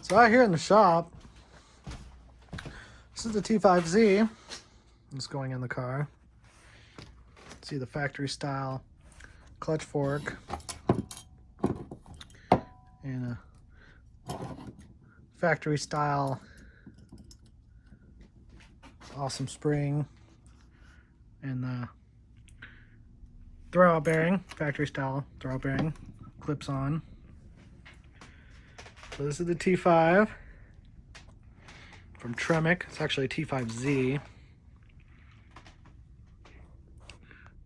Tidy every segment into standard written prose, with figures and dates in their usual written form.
So out here in the shop, this is the T5Z. It's going in the car. See the factory style clutch fork and a factory style awesome spring and the throwout bearing, factory style throwout bearing, clips on. So this is the T5 from Tremec. It's actually a T5Z.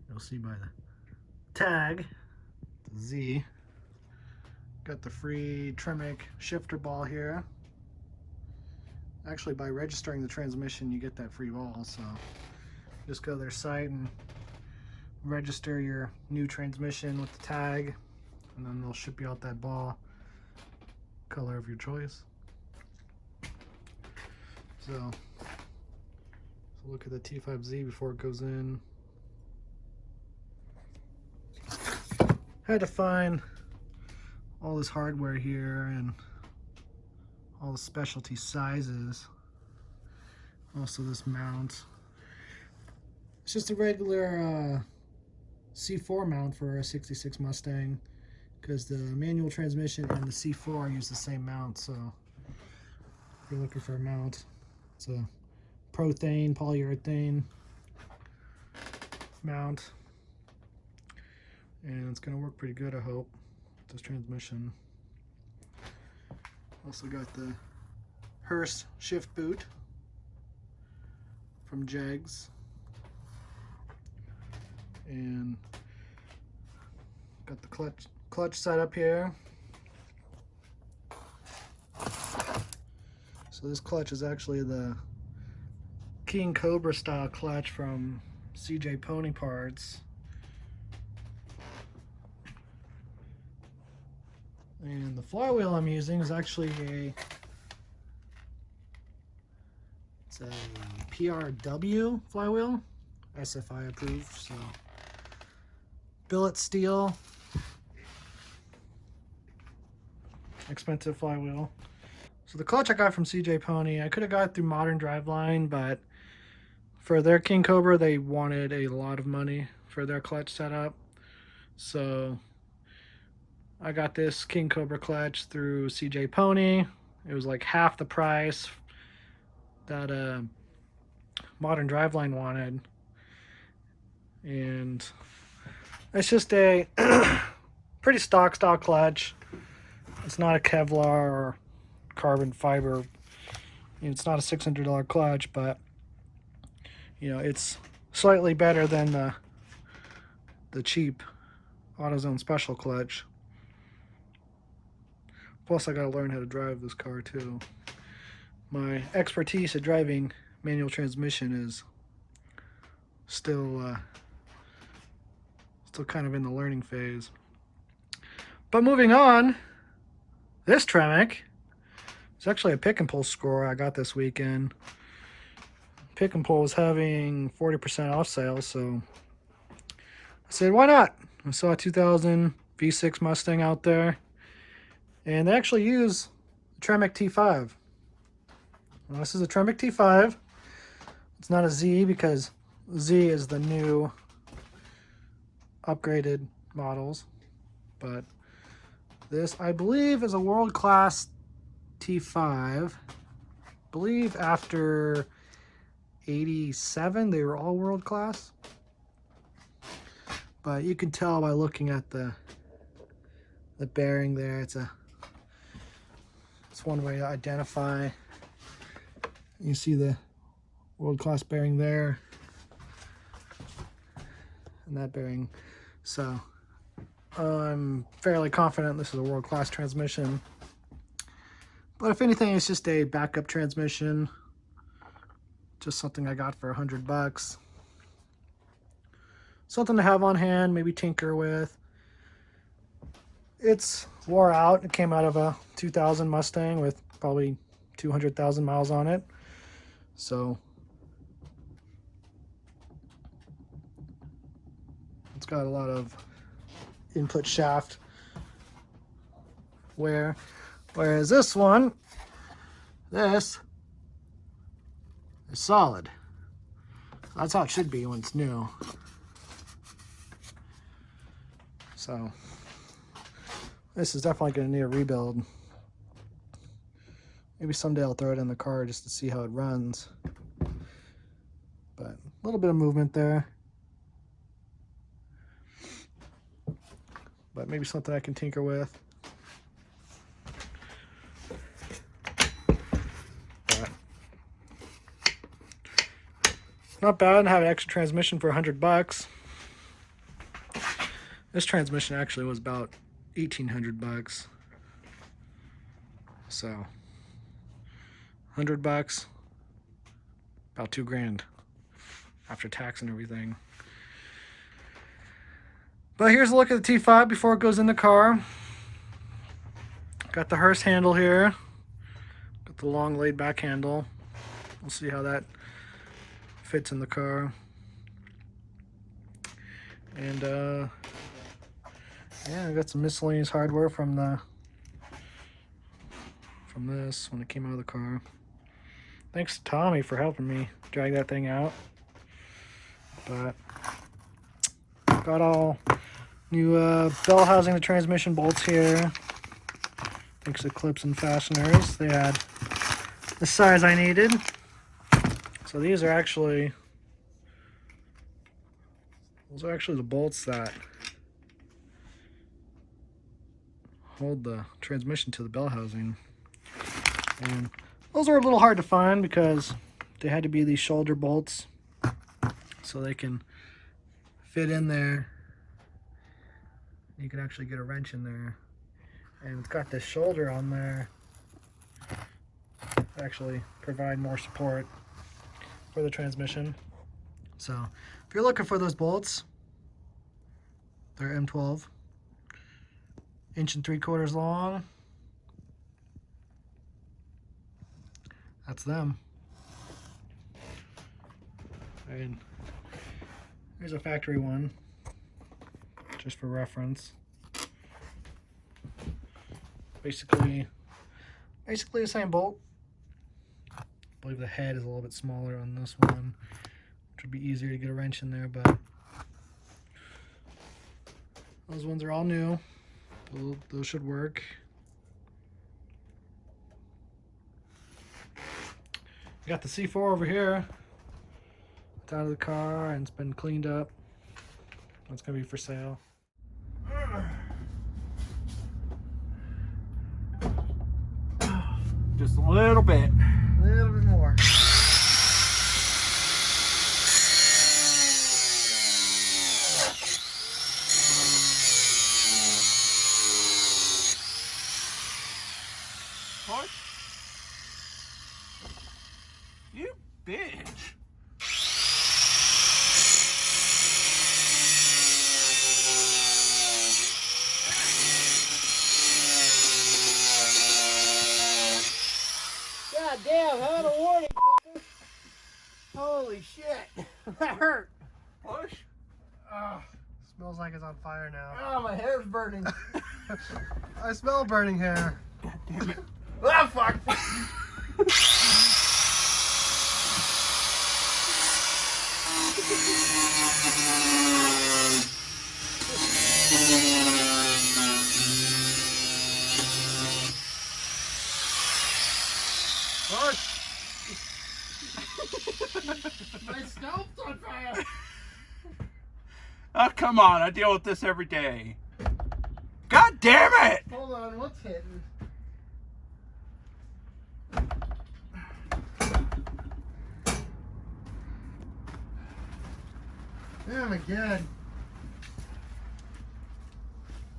You'll see by the tag, the Z. Got the free Tremec shifter ball here. Actually, by registering the transmission, you get that free ball. So just go to their site and register your new transmission with the tag, and then they'll ship you out that ball, color of your choice. So look at the T5Z before it goes in. Had to find all this hardware here and all the specialty sizes. Also this mount. It's just a regular C4 mount for a 66 Mustang, because the manual transmission and the C4 use the same mount. So if you're looking for a mount, it's a prothane, polyurethane mount. And it's going to work pretty good, I hope, this transmission. Also got the Hearst shift boot from Jegs. And got the clutch set up here. So this clutch is actually the King Cobra style clutch from CJ Pony Parts. And the flywheel I'm using is actually it's a PRW flywheel, SFI approved, so billet steel, expensive flywheel. So the clutch I got from CJ Pony, I could have got it through Modern Driveline, but for their King Cobra, they wanted a lot of money for their clutch setup. So I got this King Cobra clutch through CJ Pony. It was like half the price that Modern Driveline wanted. And it's just a pretty stock style clutch. It's not a Kevlar or carbon fiber. It's not a $600 clutch, but you know, it's slightly better than the cheap AutoZone special clutch. Plus, I gotta learn how to drive this car too. My expertise at driving manual transmission is still kind of in the learning phase. But moving on, this Tremec, it's actually a pick and pull score I got this weekend. Pick and pull was having 40% off sale, so I said, why not? I saw a 2000 V6 Mustang out there, and they actually use the Tremec T5. Well, this is a Tremec T5. It's not a Z, because Z is the new upgraded models, but this, I believe, is a world-class T5. I believe after 87 they were all world-class, but you can tell by looking at the bearing there. It's one way to identify. You see the world-class bearing there and that bearing. So I'm fairly confident this is a world-class transmission, but if anything, it's just a backup transmission, just something I got for $100, something to have on hand, maybe tinker with. It's wore out. It came out of a 2000 Mustang with probably 200,000 miles on it, so it's got a lot of input shaft wear, whereas this one This is solid. That's how it should be when it's new. So this is definitely going to need a rebuild. Maybe someday I'll throw it in the car just to see how it runs. But a little bit of movement there. But maybe something I can tinker with. But not bad. Have an extra transmission for $100. This transmission actually was about $1,800. So $100, about $2,000 after tax and everything. But here's a look at the T5 before it goes in the car. Got the hearse handle here. Got the long laid back handle. We'll see how that fits in the car. And yeah, I got some miscellaneous hardware from this when it came out of the car. Thanks to Tommy for helping me drag that thing out. But got all new bell housing, the transmission bolts here. Thanks to clips and fasteners. They had the size I needed. So these are actually, those are actually the bolts that hold the transmission to the bell housing. And those are a little hard to find because they had to be these shoulder bolts so they can fit in there. You can actually get a wrench in there, and it's got this shoulder on there to actually provide more support for the transmission. So if you're looking for those bolts, they're M12, 1.75 inches long. That's them. And here's a factory one, just for reference. Basically the same bolt. I believe the head is a little bit smaller on this one, which would be easier to get a wrench in there, but those ones are all new. Those should work. Got the C4 over here. It's out of the car and it's been cleaned up. It's gonna be for sale. Just a little bit. A little bit more. What? You bitch. God damn, how about a warning, fucker? Holy shit. That hurt. Push. Smells like it's on fire now. Oh, my hair's burning. I smell burning hair. God damn it. Ah, fuck. My scalp's on fire. Oh, come on. I deal with this every day. God damn it. Hold on, what's hitting? Oh my god.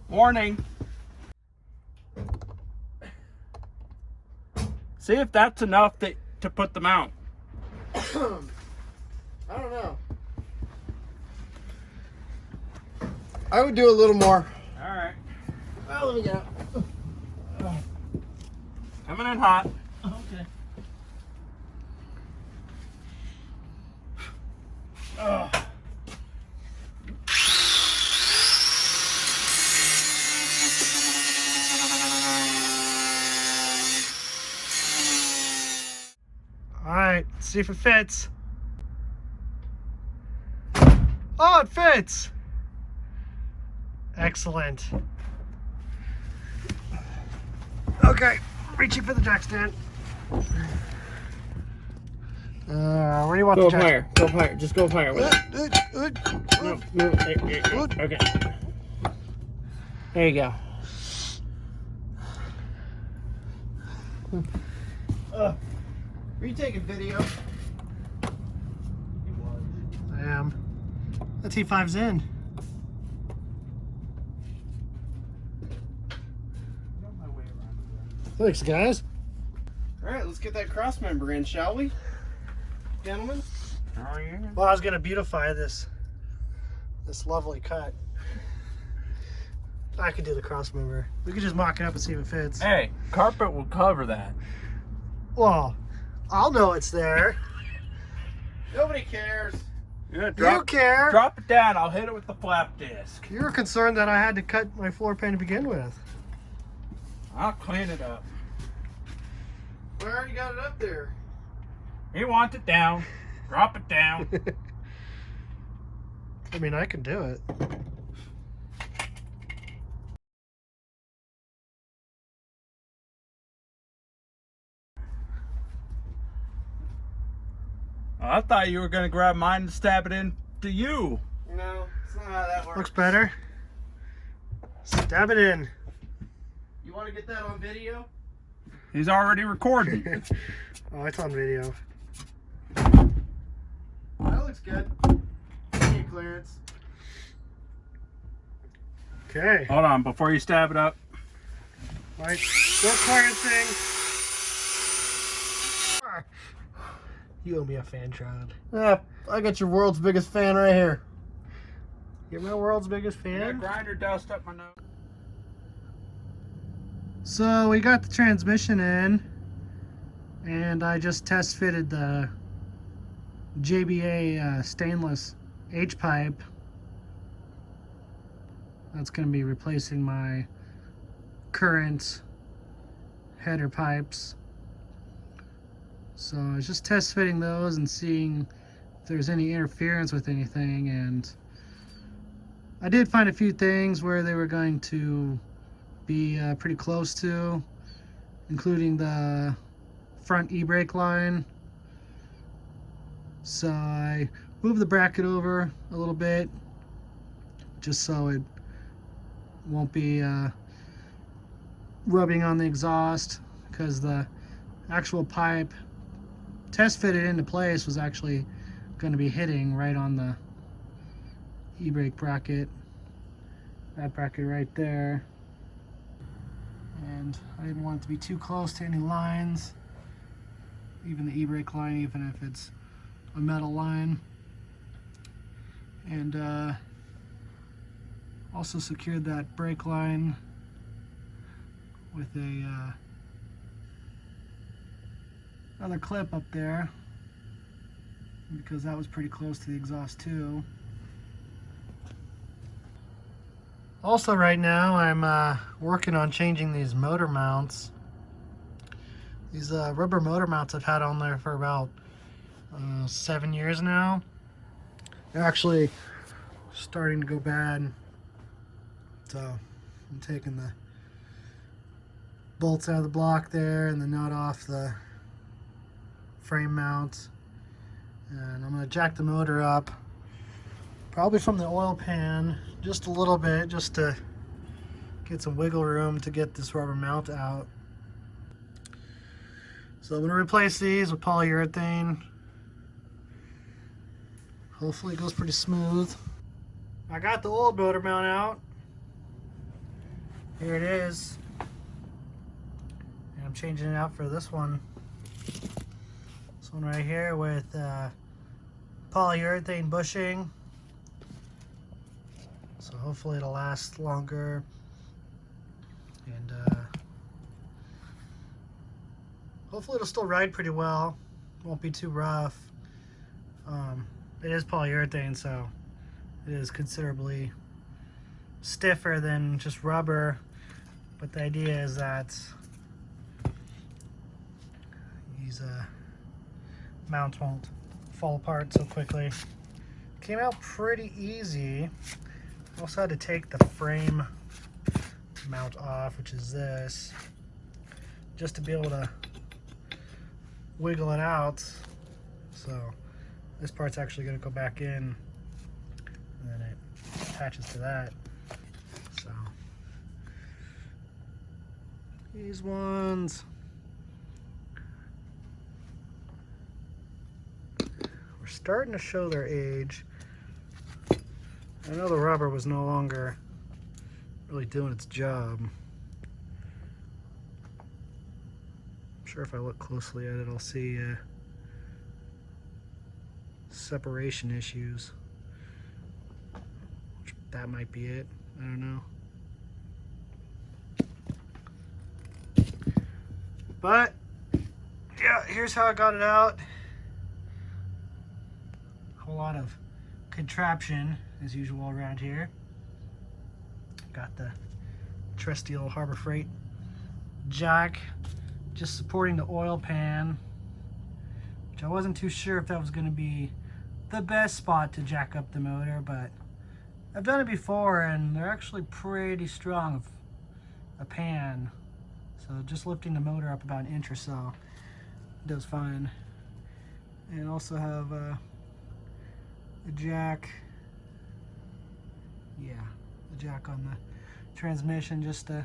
Warning. See if that's enough to put them out. I don't know. I would do a little more. All right. Well, let me get out. Coming in hot. Okay. Alright, let's see if it fits. Oh, it fits! Excellent. Okay, reaching for the jack stand. Where do you want Go the up jack? higher. Go up higher. Just go up higher with it. No, move. Okay. There you go. Are you taking video? I am. The T5's in. Thanks, guys. Alright, let's get that cross member in, shall we? Gentlemen? Oh, yeah. Well, I was gonna beautify this lovely cut. I could do the cross member. We could just mock it up and see if it fits. Hey, carpet will cover that. Well, I'll know it's there. Nobody cares. Yeah, You care. Drop it down. I'll hit it with the flap disc. You were concerned that I had to cut my floor pan to begin with. I'll clean it up. I already got it up there. He wants it down. Drop it down. I mean, I can do it. I thought you were gonna grab mine and stab it into you. No, it's not how that works. Looks better. Stab it in. You want to get that on video? He's already recording. Oh, it's on video. That looks good. Need clearance. Okay. Hold on, before you stab it up. All right. Go clarencing. You owe me a fan shroud. Yeah, I got your world's biggest fan right here. You're my world's biggest Yeah, fan. grinder dust up my nose. So we got the transmission in, and I just test fitted the JBA stainless H pipe. That's going to be replacing my current header pipes. So I was just test fitting those and seeing if there's any interference with anything, and I did find a few things where they were going to be pretty close to, including the front e-brake line. So I moved the bracket over a little bit just so it won't be rubbing on the exhaust, because the actual pipe test fitted into place was actually going to be hitting right on the e-brake bracket, that bracket right there. And I didn't want it to be too close to any lines, even the e-brake line, even if it's a metal line. And also secured that brake line with a another clip up there, because that was pretty close to the exhaust too. Also right now I'm working on changing these motor mounts. These rubber motor mounts I've had on there for about 7 years now. They're actually starting to go bad. So I'm taking the bolts out of the block there and the nut off the frame mount. And I'm going to jack the motor up, probably from the oil pan, just a little bit, just to get some wiggle room to get this rubber mount out. So I'm going to replace these with polyurethane. Hopefully it goes pretty smooth. I got the old motor mount out. Here it is. And I'm changing it out for this one. This one right here with polyurethane bushing. So hopefully it'll last longer. And hopefully it'll still ride pretty well. Won't be too rough. It is polyurethane, so it is considerably stiffer than just rubber. But the idea is that these mounts won't fall apart so quickly. Came out pretty easy. Also had to take the frame mount off, which is this, just to be able to wiggle it out. So this part's actually going to go back in, and then it attaches to that. So these ones, we're starting to show their age. I know the rubber was no longer really doing its job. I'm sure if I look closely at it, I'll see separation issues. That might be it. I don't know. But yeah, here's how I got it out. A whole lot of contraption as usual around here. Got the trusty old Harbor Freight jack just supporting the oil pan, which I wasn't too sure if that was going to be the best spot to jack up the motor, but I've done it before and they're actually pretty strong of a pan, so just lifting the motor up about an inch or so does fine. And also have a jack, yeah, the jack on the transmission just to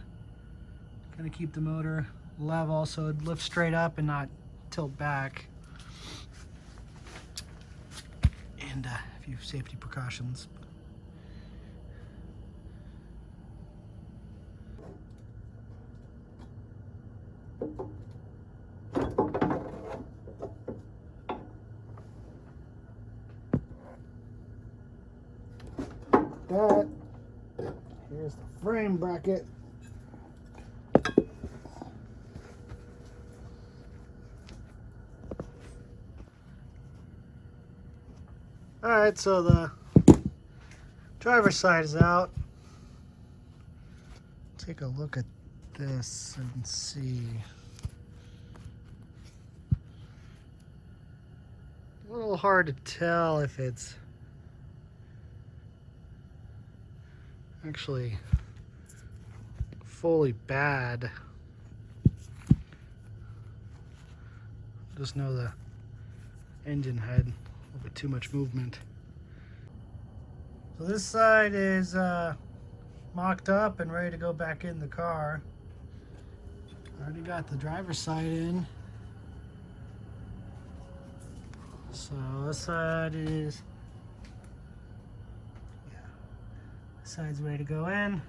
kind of keep the motor level so it lifts straight up and not tilt back. And a few safety precautions. That, here's the frame bracket. Alright, so the driver's side is out. Take a look at this and see. A little hard to tell if it's actually fully bad. Just know the engine had a little bit too much movement. So this side is mocked up and ready to go back in the car. Already got the driver's side in. So this side is, yeah, this side's ready to go in.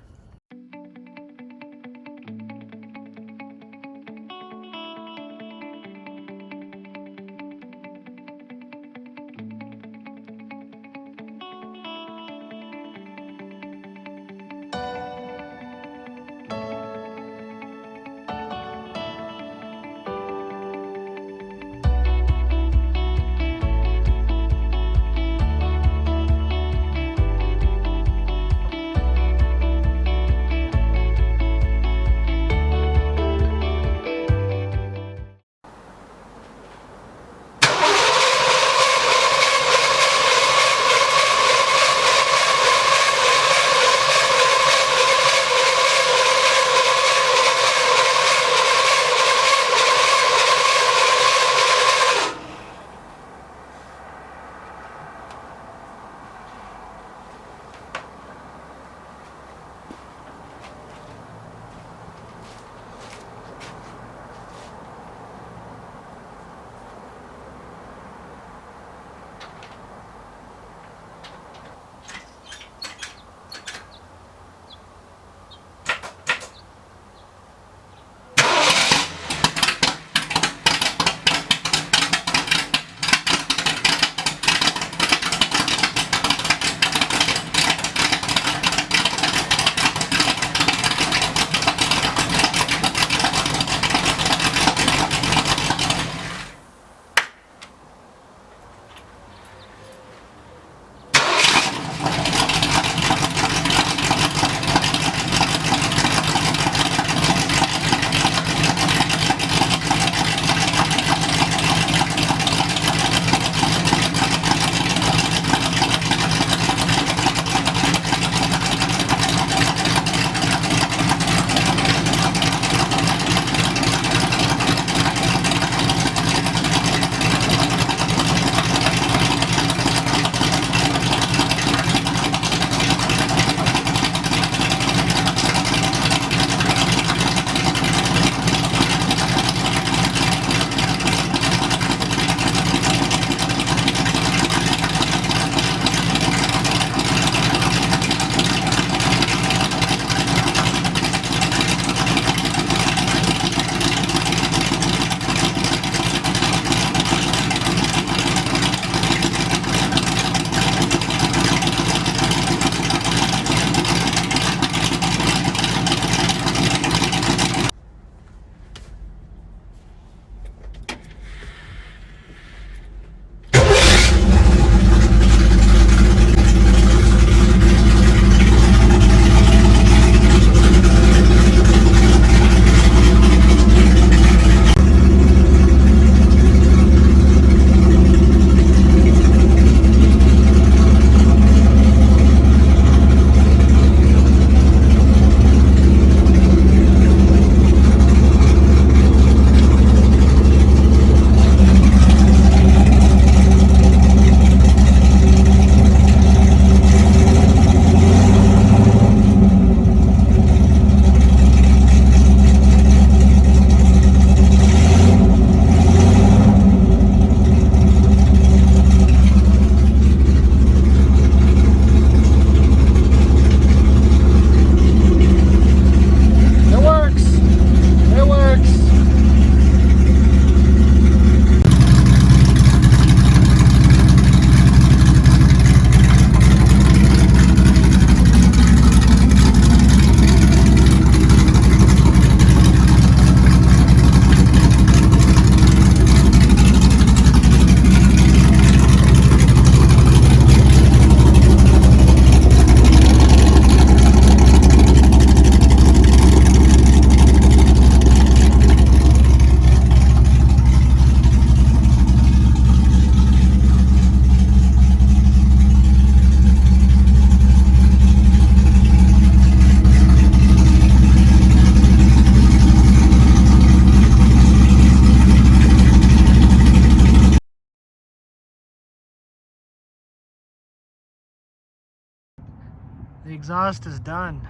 The exhaust is done.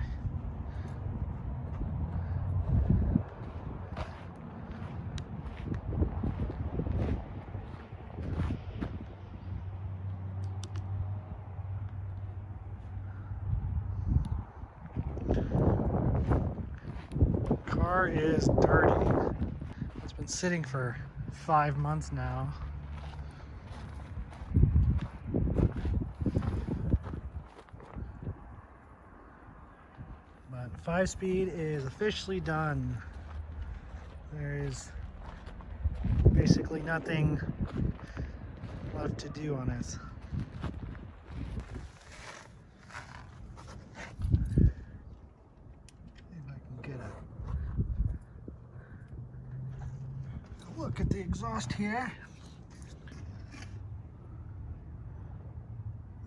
Car is dirty. It's been sitting for 5 months now. But 5-speed is officially done. There is basically nothing left to do on it. Look at the exhaust here.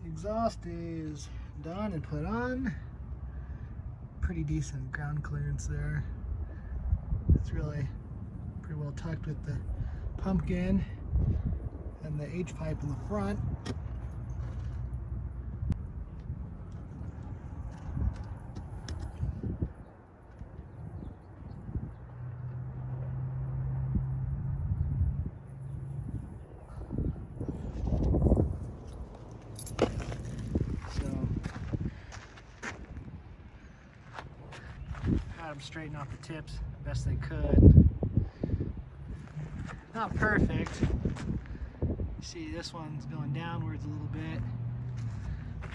The exhaust is done and put on. Pretty decent ground clearance there. It's really pretty well tucked with the pumpkin and the H pipe in the front. Had them straighten off the tips best they could. Not perfect. You see this one's going downwards a little bit.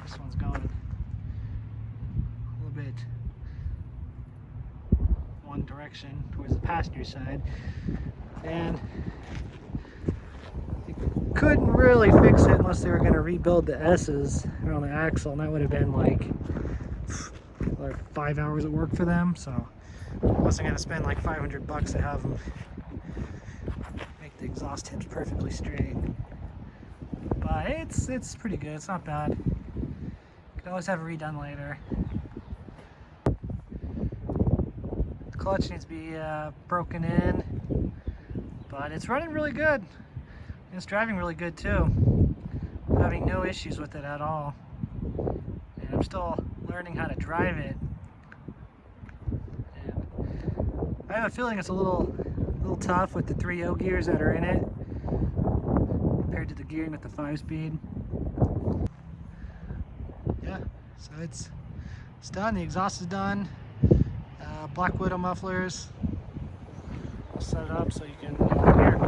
This one's going a little bit one direction towards the passenger side. And you couldn't really fix it unless they were going to rebuild the S's around the axle, and that would have been like 5 hours of work for them, so I wasn't going to spend like $500 to have them make the exhaust tips perfectly straight. But it's pretty good. It's not bad. You can always have it redone later. The clutch needs to be broken in, but it's running really good. It's driving really good too. I'm having no issues with it at all, and I'm still learning how to drive it. And I have a feeling it's a little tough with the 3.0 gears that are in it compared to the gearing with the 5-speed. Yeah, so it's done. The exhaust is done. Black Widow mufflers. I'll set it up so you can hear.